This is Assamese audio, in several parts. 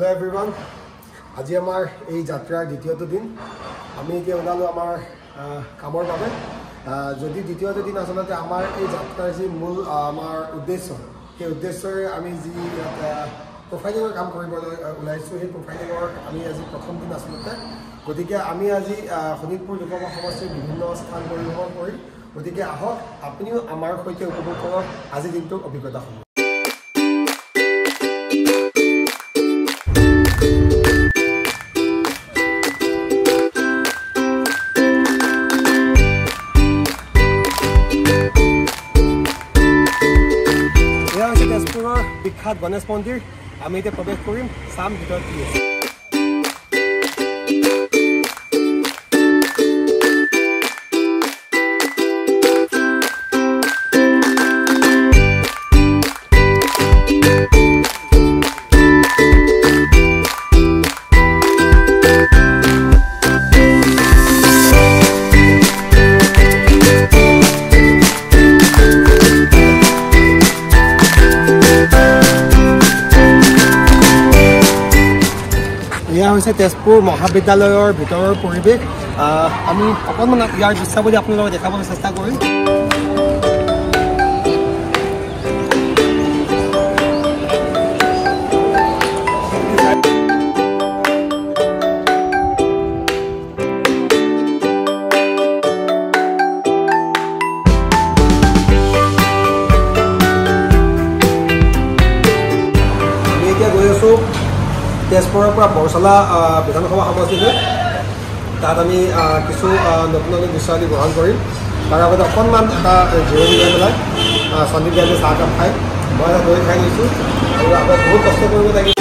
Hello everyone. আজি আমাৰ এই যাত্ৰাৰ দ্বিতীয়টো দিন আমি এতিয়া ওলালো আমাৰ কামৰ বাবে যদি দ্বিতীয়টো দিন আসলতে আমাৰ এই যাত্ৰাৰ যি মূল আমাৰ উদ্দেশ্য সেই উদ্দেশ্যৰে আমি যি প্ৰফাইলিঙৰ কাম কৰিবলৈ ওলাইছো সেই প্ৰফাইলিঙৰ আমি আজি প্ৰথম দিন আসলতে গতিকে আমি আজি শোণিতপুৰ লোকসভা সমষ্টিৰ বিভিন্ন স্থান পৰিভ্ৰমণ কৰি গতিকে আহক আপুনিও আমাৰ সৈতে উপভোগ কৰক আজি দিনটোৰ অভিজ্ঞতা বিখ্যাত গণেশ মন্দিৰ আমি এতিয়া প্ৰৱেশ কৰিম চাম ভিতৰত কি আছে তেজপুৰ মহাবিদ্যালয়ৰ ভিতৰৰ পৰিৱেশ আমি অকণমান ইয়াৰ দৃশ্যাৱলী আপোনালোকক দেখাবলৈ চেষ্টা কৰিম আমি এতিয়া গৈ আছো তেজপুৰৰ পৰা বৰচলা বিধানসভা সমষ্টিলৈ তাত আমি কিছু নতুন নতুন দৃশ্যাৱলী গ্ৰহণ কৰিম তাৰ আগতে অকণমান এটা জিৰণি লৈ পেলাই সন্দীপ গান্ধী চাহকাপ খাই মই এটা দৈ খাই লৈছোঁ আৰু আগত বহুত কষ্ট কৰিব লাগিব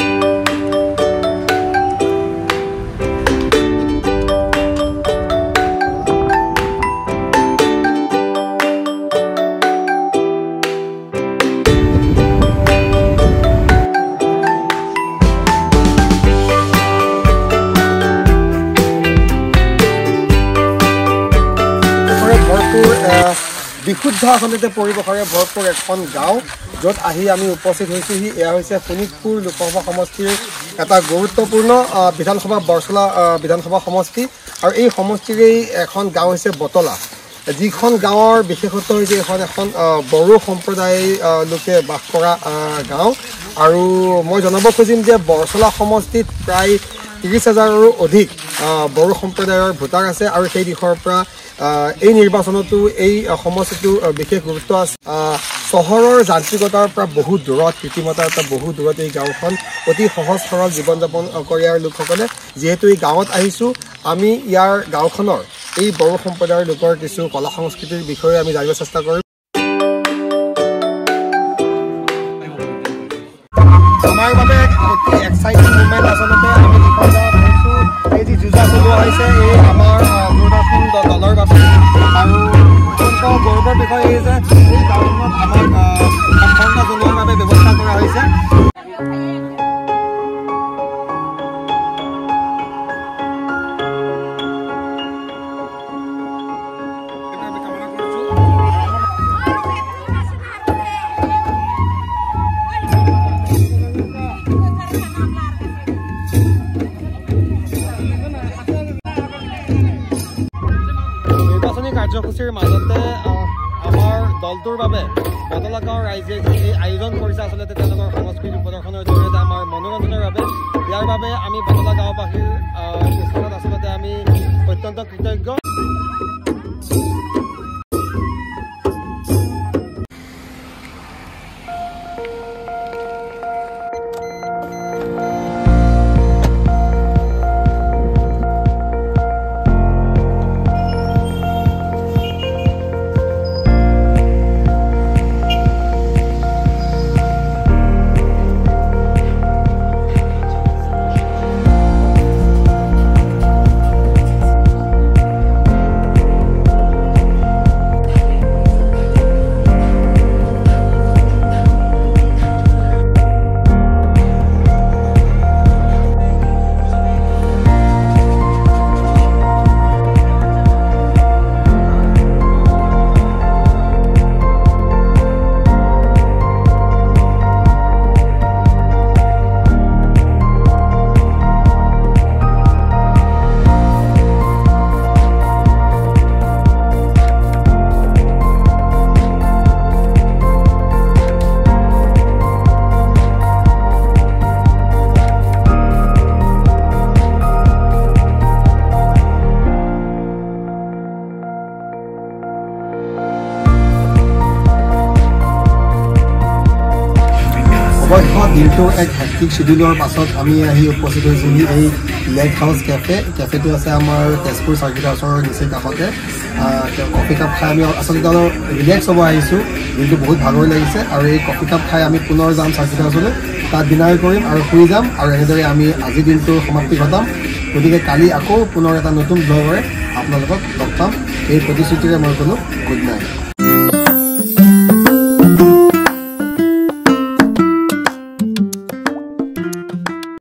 বিশুদ্ধ আচলতে পৰিৱেশৰে ভৰপূৰ এখন গাঁও য'ত আহি আমি উপস্থিত হৈছোহি এয়া হৈছে শোণিতপুৰ লোকসভা সমষ্টিৰ এটা গুৰুত্বপূৰ্ণ বিধানসভা বৰচলা বিধানসভা সমষ্টি আৰু এই সমষ্টিৰেই এখন গাঁও হৈছে বটলা যিখন গাঁৱৰ বিশেষত্ব হৈছে এখন বড়ো সম্প্ৰদায়ৰ লোকে বাস কৰা গাঁও আৰু মই জনাব খুজিম যে বৰচলা সমষ্টিত প্ৰায় 30,000ৰো অধিক বড়ো সম্প্ৰদায়ৰ ভোটাৰ আছে আৰু সেই দিশৰ পৰা এই নিৰ্বাচনতো এই সমষ্টিটোৰ বিশেষ গুৰুত্ব আছে চহৰৰ যান্ত্ৰিকতাৰ পৰা বহুত দূৰত কৃত্ৰিমতাৰ পৰা বহুত দূৰত এই গাঁওখন অতি সহজ সৰল জীৱন যাপন কৰে লোকসকলে যিহেতু এই গাঁৱত আহিছোঁ আমি ইয়াৰ গাঁওখনৰ এই বড়ো সম্প্ৰদায়ৰ লোকৰ কিছু কলা সংস্কৃতিৰ বিষয়ে আমি জানিব চেষ্টা কৰিম আমাৰ বাবে অতি এক্সাইটিং মুভমেণ্ট আচলতে আমি যিখন গাঁৱত হৈছোঁ এই যি যুঁজা চলোৱা হৈছে এই আমাৰ দূৰদৰ্শন দলৰ বাবে আৰু অত্যন্ত গৌৰৱৰ বিষয় এই যে এই গাঁওখনত আমাক সম্বৰ্ধনা জনোৱাৰ বাবে ব্যৱস্থা কৰা হৈছে কাৰ্যসূচীৰ মাজতে আমাৰ দলটোৰ বাবে বটলা গাঁৱৰ ৰাইজে এই আয়োজন কৰিছে আচলতে তেওঁলোকৰ সংস্কৃতি প্ৰদৰ্শনৰ জৰিয়তে আমাৰ মনোৰঞ্জনৰ বাবে ইয়াৰ বাবে আমি বটলা গাঁওবাসীৰ ওচৰত আচলতে আমি অত্যন্ত কৃতজ্ঞ অৱশ্য দিনটোৰ এক হেক্টিক শ্বেডিউলৰ পাছত আমি আহি উপস্থিত হৈছোঁহি এই লেক হাউচ কেফেটো আছে আমাৰ তেজপুৰ চাৰ্কিট হাউচৰ নিচেই কাষতে কফি কাপ খাই আমি আচলতে অলপ ৰিলেক্স হ'ব আহিছোঁ দিনটো বহুত ভাগৰ লাগিছে আৰু এই কফি কাপ খাই আমি পুনৰ যাম চাৰ্কিট হাউচলৈ তাত ডিনাৰ কৰিম আৰু শুই যাম আৰু এনেদৰে আমি আজিৰ দিনটোৰ সমাপ্তি ঘটাম গতিকে কালি আকৌ পুনৰ এটা নতুন ব্লগৰে আপোনালোকক লগ পাম এই প্ৰতিশ্ৰুতিৰে মই ক'লোঁ গুড নাইট